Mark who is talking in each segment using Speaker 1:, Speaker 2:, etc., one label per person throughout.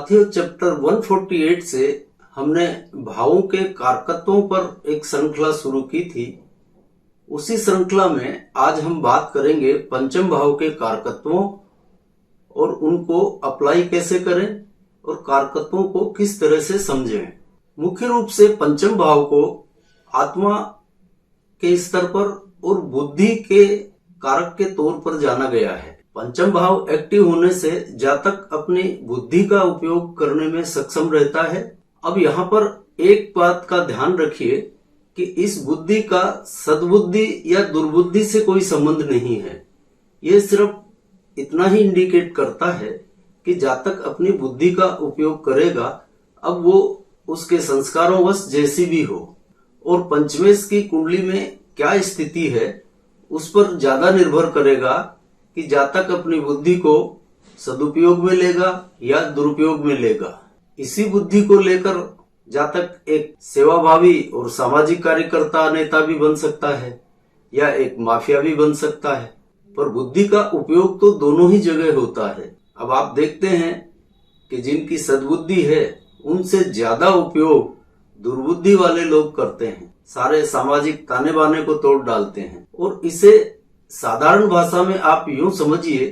Speaker 1: साथियों, चैप्टर 148 से हमने भावों के कारकत्वों पर एक श्रृंखला शुरू की थी। उसी श्रृंखला में आज हम बात करेंगे पंचम भाव के कारकत्वों और उनको अप्लाई कैसे करें और कारकत्वों को किस तरह से समझें। मुख्य रूप से पंचम भाव को आत्मा के स्तर पर और बुद्धि के कारक के तौर पर जाना गया है। पंचम भाव एक्टिव होने से जातक अपनी बुद्धि का उपयोग करने में सक्षम रहता है। अब यहाँ पर एक बात का ध्यान रखिए कि इस बुद्धि का सद्बुद्धि या दुर्बुद्धि से कोई संबंध नहीं है। यह सिर्फ इतना ही इंडिकेट करता है कि जातक अपनी बुद्धि का उपयोग करेगा, अब वो उसके संस्कारों वश जैसी भी हो और पंचमेश की कुंडली में क्या स्थिति है उस पर ज्यादा निर्भर करेगा कि जातक अपनी बुद्धि को सदुपयोग में लेगा या दुरुपयोग में लेगा। इसी बुद्धि को लेकर जातक एक सेवाभावी और सामाजिक कार्यकर्ता नेता भी बन सकता है या एक माफिया भी बन सकता है, पर बुद्धि का उपयोग तो दोनों ही जगह होता है। अब आप देखते हैं कि जिनकी सद्बुद्धि है उनसे ज्यादा उपयोग दुर्बुद्धि वाले लोग करते हैं, सारे सामाजिक ताने बाने को तोड़ डालते हैं। और इसे साधारण भाषा में आप यूं समझिए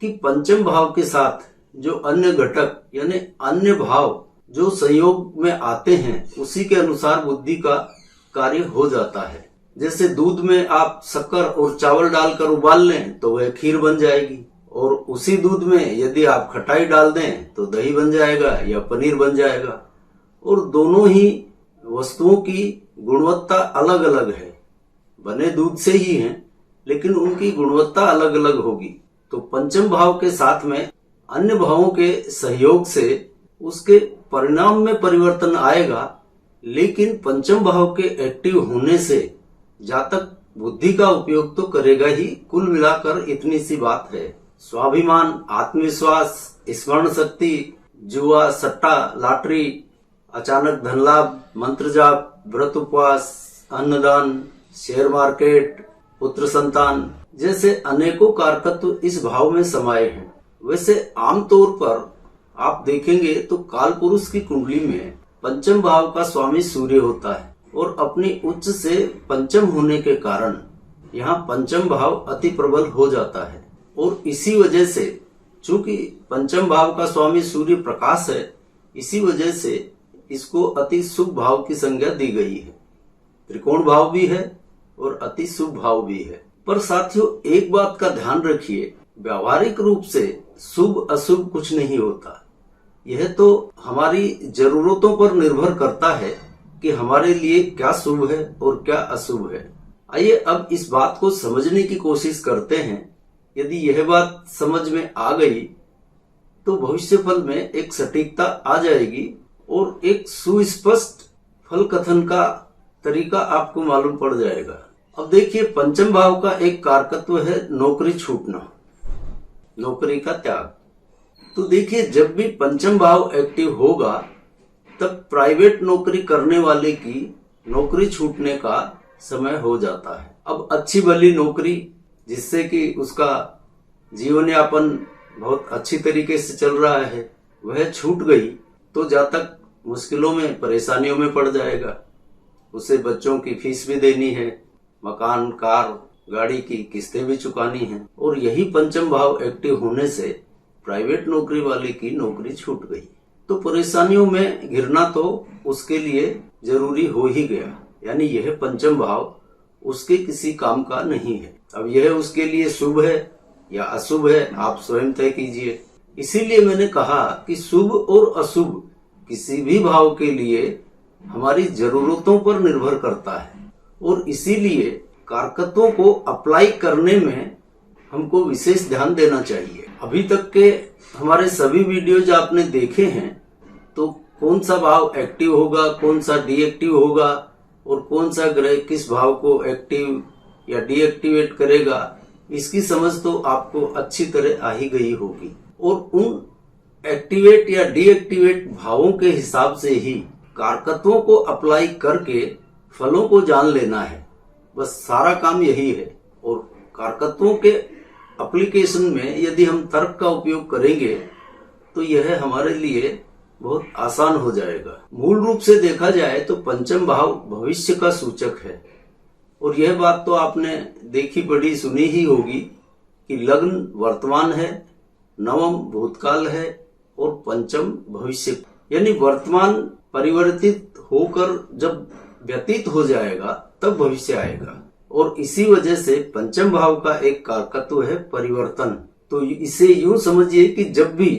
Speaker 1: कि पंचम भाव के साथ जो अन्य घटक यानी अन्य भाव जो संयोग में आते हैं उसी के अनुसार बुद्धि का कार्य हो जाता है। जैसे दूध में आप शक्कर और चावल डालकर उबाल लें तो वह खीर बन जाएगी, और उसी दूध में यदि आप खटाई डाल दें तो दही बन जाएगा या पनीर बन जाएगा। और दोनों ही वस्तुओं की गुणवत्ता अलग अलग है, बने दूध से ही हैं लेकिन उनकी गुणवत्ता अलग अलग होगी। तो पंचम भाव के साथ में अन्य भावों के सहयोग से उसके परिणाम में परिवर्तन आएगा, लेकिन पंचम भाव के एक्टिव होने से जातक बुद्धि का उपयोग तो करेगा ही। कुल मिलाकर इतनी सी बात है, स्वाभिमान, आत्मविश्वास, स्मरण शक्ति, जुआ, सट्टा, लॉटरी, अचानक धन लाभ, मंत्र जाप, व्रत उपवास, अन्नदान, शेयर मार्केट, पुत्र संतान जैसे अनेकों कारकत्व इस भाव में समाये हैं। वैसे आमतौर पर आप देखेंगे तो काल पुरुष की कुंडली में पंचम भाव का स्वामी सूर्य होता है और अपनी उच्च से पंचम होने के कारण यहाँ पंचम भाव अति प्रबल हो जाता है। और इसी वजह से चूंकि पंचम भाव का स्वामी सूर्य प्रकाश है, इसी वजह से इसको अति शुभ भाव की संज्ञा दी गई है। त्रिकोण भाव भी है और अति शुभ भाव भी है। पर साथियों, एक बात का ध्यान रखिए, व्यावहारिक रूप से शुभ अशुभ कुछ नहीं होता। यह तो हमारी जरूरतों पर निर्भर करता है कि हमारे लिए क्या शुभ है और क्या अशुभ है। आइए अब इस बात को समझने की कोशिश करते हैं। यदि यह बात समझ में आ गई तो भविष्य फल में एक सटीकता आ जाएगी और एक सुस्पष्ट फल कथन का तरीका आपको मालूम पड़ जाएगा। अब देखिए, पंचम भाव का एक कारकत्व है नौकरी छूटना, नौकरी का त्याग। तो देखिए, जब भी पंचम भाव एक्टिव होगा तब प्राइवेट नौकरी करने वाले की नौकरी छूटने का समय हो जाता है। अब अच्छी भली नौकरी जिससे कि उसका जीवन यापन बहुत अच्छी तरीके से चल रहा है वह छूट गई तो जातक मुश्किलों में, परेशानियों में पड़ जाएगा। उसे बच्चों की फीस भी देनी है, मकान, कार, गाड़ी की किस्तें भी चुकानी है। और यही पंचम भाव एक्टिव होने से प्राइवेट नौकरी वाले की नौकरी छूट गई तो परेशानियों में घिरना तो उसके लिए जरूरी हो ही गया। यानी यह पंचम भाव उसके किसी काम का नहीं है। अब यह उसके लिए शुभ है या अशुभ है, आप स्वयं तय कीजिए। इसीलिए मैंने कहा कि शुभ और अशुभ किसी भी भाव के लिए हमारी जरूरतों पर निर्भर करता है और इसीलिए कारकत्वों को अप्लाई करने में हमको विशेष ध्यान देना चाहिए। अभी तक के हमारे सभी वीडियोज आपने देखे हैं तो कौन सा भाव एक्टिव होगा, कौन सा डीएक्टिव होगा और कौन सा ग्रह किस भाव को एक्टिव या डीएक्टिवेट करेगा, इसकी समझ तो आपको अच्छी तरह आ ही गई होगी। और उन एक्टिवेट या डीएक्टिवेट भावों के हिसाब से ही कारकत्वों को अप्लाई करके फलों को जान लेना है। बस सारा काम यही है। और कारकत्वों के एप्लीकेशन में यदि हम तर्क का उपयोग करेंगे तो यह हमारे लिए बहुत आसान हो जाएगा। मूल रूप से देखा जाए तो पंचम भाव भविष्य का सूचक है, और यह बात तो आपने देखी पढ़ी सुनी ही होगी कि लग्न वर्तमान है, नवम भूतकाल है और पंचम भविष्य, यानी वर्तमान परिवर्तित होकर जब व्यतीत हो जाएगा तब भविष्य आएगा। और इसी वजह से पंचम भाव का एक कारकत्व है परिवर्तन। तो इसे यूं समझिए कि जब भी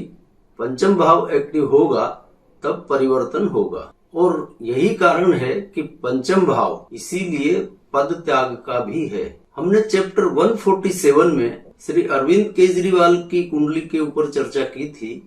Speaker 1: पंचम भाव एक्टिव होगा तब परिवर्तन होगा, और यही कारण है कि पंचम भाव इसीलिए पद त्याग का भी है। हमने चैप्टर 147 में श्री अरविंद केजरीवाल की कुंडली के ऊपर चर्चा की थी,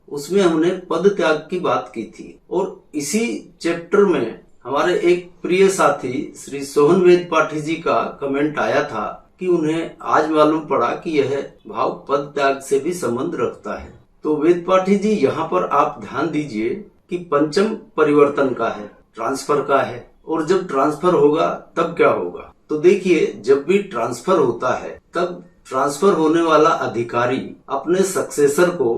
Speaker 1: उसमें हमने पद त्याग की बात की थी। और इसी चैप्टर में हमारे एक प्रिय साथी श्री सोहन वेद पाठी जी का कमेंट आया था कि उन्हें आज मालूम पड़ा कि यह भाव पद त्याग से भी संबंध रखता है। तो वेद पाठी जी, यहाँ पर आप ध्यान दीजिए कि पंचम परिवर्तन का है, ट्रांसफर का है, और जब ट्रांसफर होगा तब क्या होगा। तो देखिए, जब भी ट्रांसफर होता है तब ट्रांसफर होने वाला अधिकारी अपने सक्सेसर को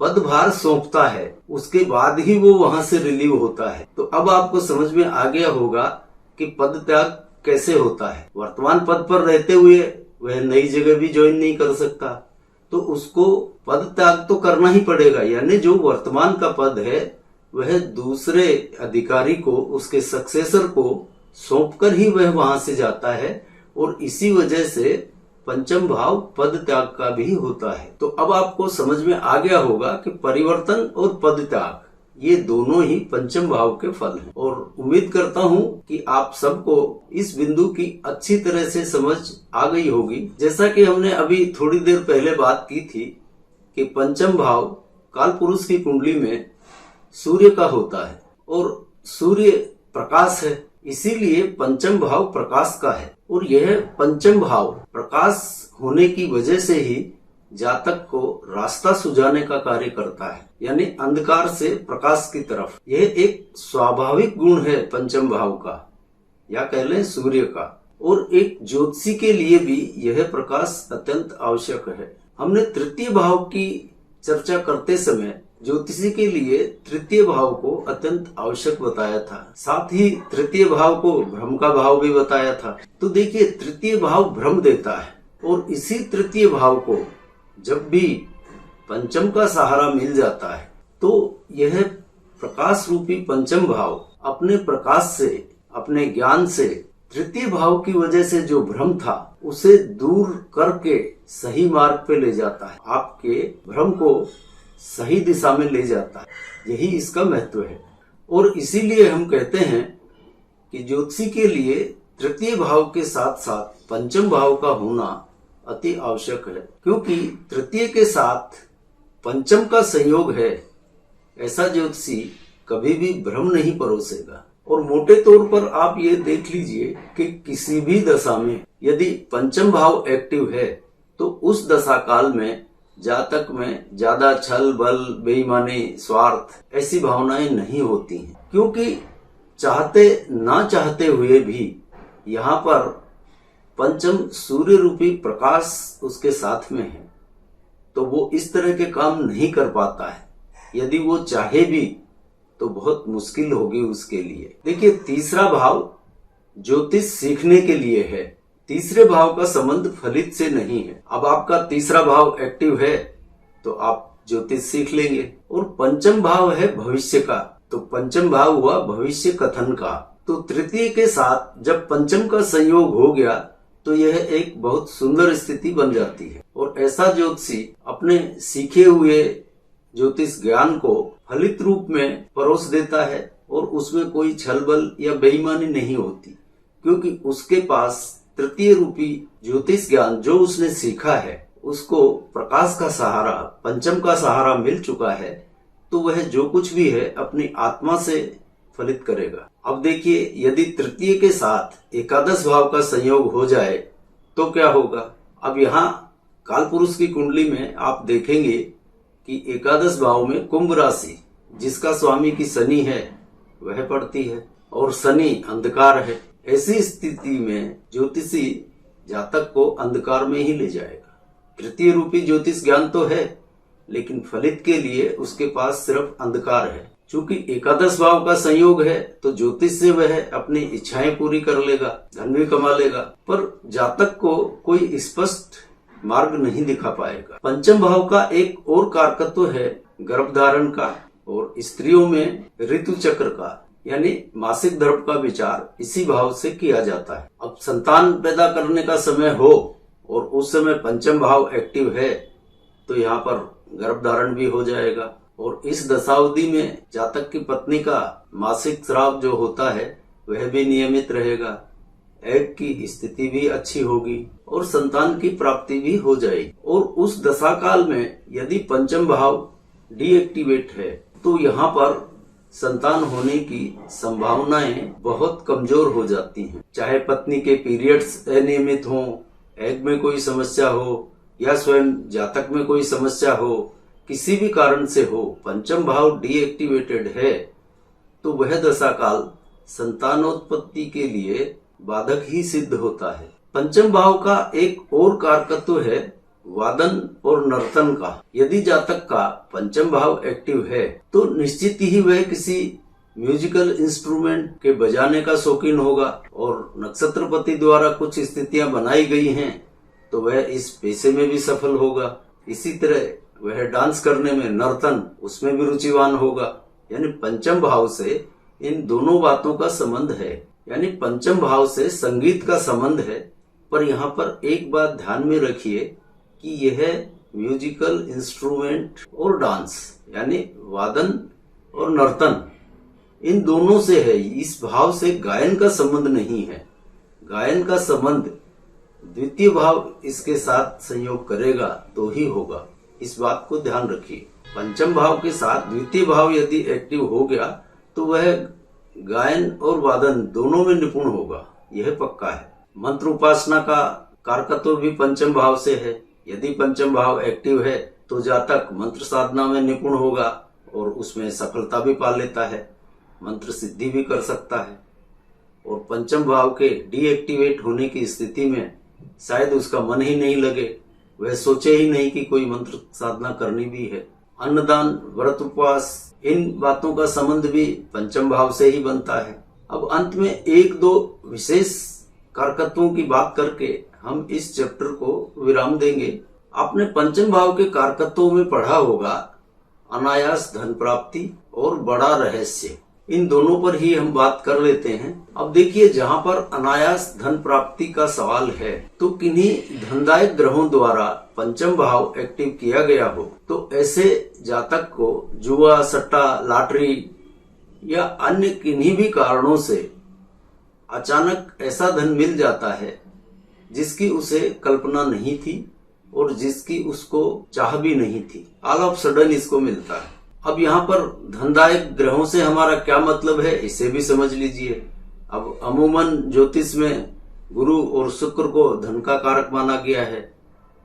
Speaker 1: पदभार सौंपता है, उसके बाद ही वो वहां से रिलीव होता है। तो अब आपको समझ में आ गया होगा कि पद त्याग कैसे होता है। वर्तमान पद पर रहते हुए वह नई जगह भी ज्वाइन नहीं कर सकता, तो उसको पद त्याग तो करना ही पड़ेगा, यानी जो वर्तमान का पद है वह दूसरे अधिकारी को, उसके सक्सेसर को सौंपकर ही वह वहां से जाता है, और इसी वजह से पंचम भाव पद त्याग का भी होता है। तो अब आपको समझ में आ गया होगा कि परिवर्तन और पद त्याग ये दोनों ही पंचम भाव के फल हैं, और उम्मीद करता हूँ कि आप सबको इस बिंदु की अच्छी तरह से समझ आ गई होगी। जैसा कि हमने अभी थोड़ी देर पहले बात की थी कि पंचम भाव काल पुरुष की कुंडली में सूर्य का होता है, और सूर्य प्रकाश है, इसीलिए पंचम भाव प्रकाश का है। और यह पंचम भाव प्रकाश होने की वजह से ही जातक को रास्ता सुझाने का कार्य करता है, यानी अंधकार से प्रकाश की तरफ। यह एक स्वाभाविक गुण है पंचम भाव का, या कह लें सूर्य का। और एक ज्योतिषी के लिए भी यह प्रकाश अत्यंत आवश्यक है। हमने तृतीय भाव की चर्चा करते समय ज्योतिषी के लिए तृतीय भाव को अत्यंत आवश्यक बताया था, साथ ही तृतीय भाव को भ्रम का भाव भी बताया था। तो देखिए, तृतीय भाव भ्रम देता है, और इसी तृतीय भाव को जब भी पंचम का सहारा मिल जाता है तो यह प्रकाश रूपी पंचम भाव अपने प्रकाश से, अपने ज्ञान से तृतीय भाव की वजह से जो भ्रम था उसे दूर करके सही मार्ग पे ले जाता है, आपके भ्रम को सही दिशा में ले जाता है। यही इसका महत्व है। और इसीलिए हम कहते हैं कि ज्योतिषी के लिए तृतीय भाव के साथ साथ पंचम भाव का होना अति आवश्यक है, क्योंकि तृतीय के साथ पंचम का संयोग है, ऐसा ज्योतिषी कभी भी भ्रम नहीं परोसेगा। और मोटे तौर पर आप ये देख लीजिए कि किसी भी दशा में यदि पंचम भाव एक्टिव है तो उस दशा काल में जातक में ज्यादा छल बल, बेईमानी, स्वार्थ ऐसी भावनाएं नहीं होती हैं, क्योंकि चाहते ना चाहते हुए भी यहाँ पर पंचम सूर्य रूपी प्रकाश उसके साथ में है, तो वो इस तरह के काम नहीं कर पाता है। यदि वो चाहे भी तो बहुत मुश्किल होगी उसके लिए। देखिए, तीसरा भाव ज्योतिष सीखने के लिए है, तीसरे भाव का संबंध फलित से नहीं है। अब आपका तीसरा भाव एक्टिव है तो आप ज्योतिष सीख लेंगे, और पंचम भाव है भविष्य का, तो पंचम भाव हुआ भविष्य कथन का। तो तृतीय के साथ जब पंचम का संयोग हो गया तो यह एक बहुत सुंदर स्थिति बन जाती है, और ऐसा ज्योतिषी अपने सीखे हुए ज्योतिष ज्ञान को फलित रूप में परोस देता है, और उसमें कोई छल बल या बेईमानी नहीं होती, क्योंकि उसके पास तृतीय रूपी ज्योतिष ज्ञान जो उसने सीखा है उसको प्रकाश का सहारा, पंचम का सहारा मिल चुका है, तो वह जो कुछ भी है अपनी आत्मा से फलित करेगा। अब देखिए, यदि तृतीय के साथ एकादश भाव का संयोग हो जाए तो क्या होगा। अब यहाँ कालपुरुष की कुंडली में आप देखेंगे कि एकादश भाव में कुंभ राशि, जिसका स्वामी की शनि है, वह पड़ती है, और शनि अंधकार है। ऐसी स्थिति में ज्योतिषी जातक को अंधकार में ही ले जाएगा। तृतीय रूपी ज्योतिष ज्ञान तो है, लेकिन फलित के लिए उसके पास सिर्फ अंधकार है। चूंकि एकादश भाव का संयोग है तो ज्योतिष से वह अपनी इच्छाएं पूरी कर लेगा, धन भी कमा लेगा, पर जातक को कोई स्पष्ट मार्ग नहीं दिखा पाएगा। पंचम भाव का एक और कारकत्व है गर्भधारण का और स्त्रियों में ऋतु चक्र का, यानी मासिक धर्म का विचार इसी भाव से किया जाता है। अब संतान पैदा करने का समय हो और उस समय पंचम भाव एक्टिव है तो यहाँ पर गर्भधारण भी हो जाएगा और इस दशावधि में जातक की पत्नी का मासिक स्राव जो होता है वह भी नियमित रहेगा, एग की स्थिति भी अच्छी होगी और संतान की प्राप्ति भी हो जाएगी। और उस दशा काल में यदि पंचम भाव डीएक्टिवेट है तो यहाँ पर संतान होने की संभावनाएं बहुत कमजोर हो जाती हैं। चाहे पत्नी के पीरियड्स अनियमित हों, एग में कोई समस्या हो या स्वयं जातक में कोई समस्या हो, किसी भी कारण से हो, पंचम भाव डीएक्टिवेटेड है तो वह दशा काल संतानोत्पत्ति के लिए बाधक ही सिद्ध होता है। पंचम भाव का एक और कारकत्व है वादन और नर्तन का। यदि जातक का पंचम भाव एक्टिव है तो निश्चित ही वह किसी म्यूजिकल इंस्ट्रूमेंट के बजाने का शौकीन होगा और नक्षत्रपति द्वारा कुछ स्थितियां बनाई गई हैं तो वह इस पेशे में भी सफल होगा। इसी तरह वह डांस करने में, नर्तन, उसमें भी रुचिवान होगा। यानी पंचम भाव से इन दोनों बातों का संबंध है, यानी पंचम भाव से संगीत का संबंध है। पर यहाँ पर एक बात ध्यान में रखिए कि यह म्यूजिकल इंस्ट्रूमेंट और डांस यानी वादन और नर्तन इन दोनों से है, इस भाव से गायन का संबंध नहीं है। गायन का संबंध द्वितीय भाव इसके साथ संयोग करेगा तो ही होगा, इस बात को ध्यान रखिए। पंचम भाव के साथ द्वितीय भाव यदि एक्टिव हो गया तो वह गायन और वादन दोनों में निपुण होगा, यह पक्का है। मंत्र उपासना का कारकत्व भी पंचम भाव से है। यदि पंचम भाव एक्टिव है तो जातक मंत्र साधना में निपुण होगा और उसमें सफलता भी पा लेता है, मंत्र सिद्धि भी कर सकता है। और पंचम भाव के डीएक्टिवेट होने की स्थिति में शायद उसका मन ही नहीं लगे, वह सोचे ही नहीं कि कोई मंत्र साधना करनी भी है। अन्नदान, व्रत, उपवास, इन बातों का संबंध भी पंचम भाव से ही बनता है। अब अंत में एक दो विशेष कारकत्वों की बात करके हम इस चैप्टर को विराम देंगे। आपने पंचम भाव के कारकत्वों में पढ़ा होगा अनायास धन प्राप्ति और बड़ा रहस्य, इन दोनों पर ही हम बात कर लेते हैं। अब देखिए, जहाँ पर अनायास धन प्राप्ति का सवाल है तो किन्हीं धनदायक ग्रहों द्वारा पंचम भाव एक्टिव किया गया हो तो ऐसे जातक को जुआ, सट्टा, लॉटरी या अन्य किन्हीं भी कारणों से अचानक ऐसा धन मिल जाता है जिसकी उसे कल्पना नहीं थी और जिसकी उसको चाह भी नहीं थी, ऑल ऑफ सडन इसको मिलता है। अब यहाँ पर धनदायक ग्रहों से हमारा क्या मतलब है, इसे भी समझ लीजिए। अब अमूमन ज्योतिष में गुरु और शुक्र को धन का कारक माना गया है,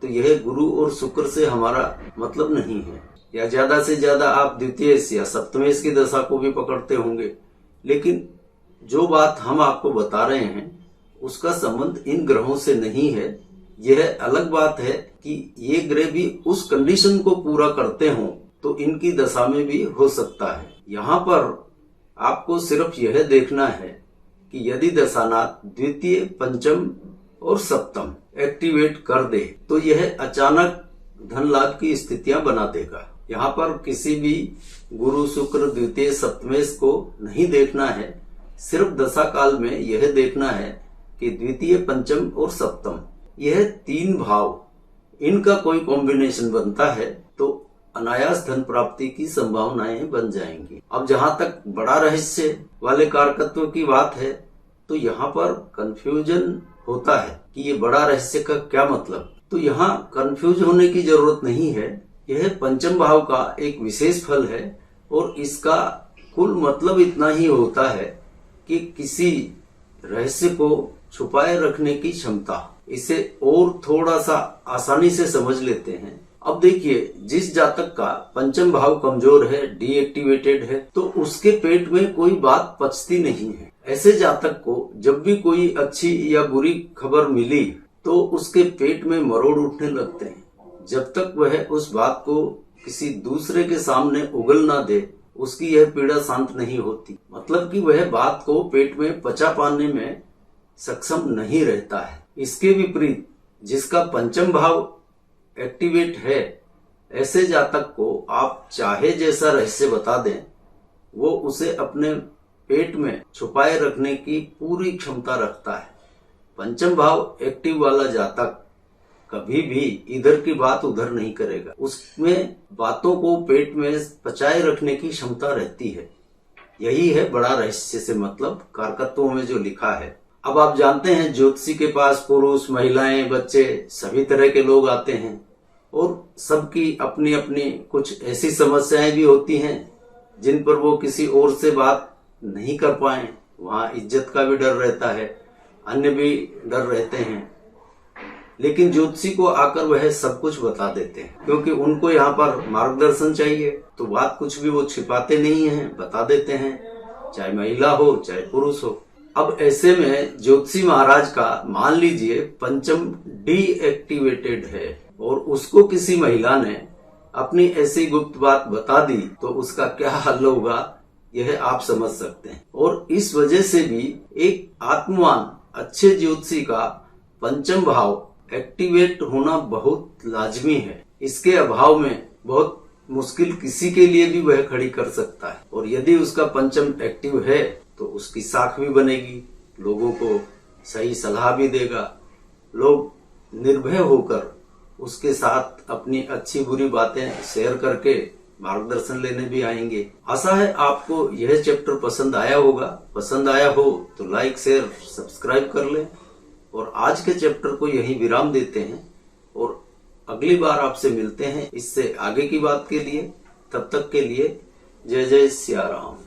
Speaker 1: तो यह गुरु और शुक्र से हमारा मतलब नहीं है। या ज्यादा से ज्यादा आप द्वितीयेश या सप्तमेश की दशा को भी पकड़ते होंगे, लेकिन जो बात हम आपको बता रहे हैं उसका संबंध इन ग्रहों से नहीं है। यह अलग बात है कि ये ग्रह भी उस कंडीशन को पूरा करते हों तो इनकी दशा में भी हो सकता है। यहाँ पर आपको सिर्फ यह देखना है कि यदि दशानाथ द्वितीय, पंचम और सप्तम एक्टिवेट कर दे तो यह अचानक धन लाभ की स्थितियां बना देगा। यहाँ पर किसी भी गुरु, शुक्र, द्वितीय, सप्तमेश को नहीं देखना है, सिर्फ दशा काल में यह देखना है कि द्वितीय, पंचम और सप्तम यह तीन भाव, इनका कोई कॉम्बिनेशन बनता है तो अनायास धन प्राप्ति की संभावनाएं बन जाएंगी। अब जहां तक बड़ा रहस्य वाले कारकत्व की बात है तो यहाँ पर कंफ्यूजन होता है कि ये बड़ा रहस्य का क्या मतलब। तो यहाँ कंफ्यूज होने की जरूरत नहीं है, यह पंचम भाव का एक विशेष फल है और इसका कुल मतलब इतना ही होता है कि किसी रहस्य को छुपाए रखने की क्षमता। इसे और थोड़ा सा आसानी से समझ लेते हैं। अब देखिए, जिस जातक का पंचम भाव कमजोर है, डीएक्टिवेटेड है, तो उसके पेट में कोई बात पचती नहीं है। ऐसे जातक को जब भी कोई अच्छी या बुरी खबर मिली तो उसके पेट में मरोड़ उठने लगते हैं। जब तक वह उस बात को किसी दूसरे के सामने उगल ना दे उसकी यह पीड़ा शांत नहीं होती, मतलब कि वह बात को पेट में पचा पाने में सक्षम नहीं रहता है। इसके विपरीत जिसका पंचम भाव एक्टिवेट है, ऐसे जातक को आप चाहे जैसा रहस्य बता दें, वो उसे अपने पेट में छुपाए रखने की पूरी क्षमता रखता है। पंचम भाव एक्टिव वाला जातक कभी भी इधर की बात उधर नहीं करेगा, उसमें बातों को पेट में पचाए रखने की क्षमता रहती है। यही है बड़ा रहस्य से मतलब कारकत्वों में जो लिखा है। अब आप जानते हैं ज्योतिषी के पास पुरुष, महिलाएं, बच्चे सभी तरह के लोग आते हैं और सबकी अपनी अपनी कुछ ऐसी समस्याएं भी होती हैं जिन पर वो किसी और से बात नहीं कर पाए। वहां इज्जत का भी डर रहता है, अन्य भी डर रहते हैं, लेकिन ज्योतिषी को आकर वह सब कुछ बता देते हैं, क्योंकि उनको यहाँ पर मार्गदर्शन चाहिए। तो बात कुछ भी वो छिपाते नहीं हैं, बता देते हैं, चाहे महिला हो चाहे पुरुष हो। अब ऐसे में ज्योतिषी महाराज का मान लीजिए पंचम डीएक्टिवेटेड है और उसको किसी महिला ने अपनी ऐसी गुप्त बात बता दी, तो उसका क्या हल होगा यह आप समझ सकते हैं। और इस वजह से भी एक आत्मवान अच्छे ज्योतिषी का पंचम भाव एक्टिवेट होना बहुत लाजमी है। इसके अभाव में बहुत मुश्किल किसी के लिए भी वह खड़ी कर सकता है। और यदि उसका पंचम एक्टिव है तो उसकी साख भी बनेगी, लोगों को सही सलाह भी देगा, लोग निर्भय होकर उसके साथ अपनी अच्छी बुरी बातें शेयर करके मार्गदर्शन लेने भी आएंगे। आशा है आपको यह चैप्टर पसंद आया होगा। पसंद आया हो तो लाइक, शेयर, सब्सक्राइब कर लें और आज के चैप्टर को यहीं विराम देते हैं और अगली बार आपसे मिलते हैं इससे आगे की बात के लिए। तब तक के लिए जय जय सिया राम।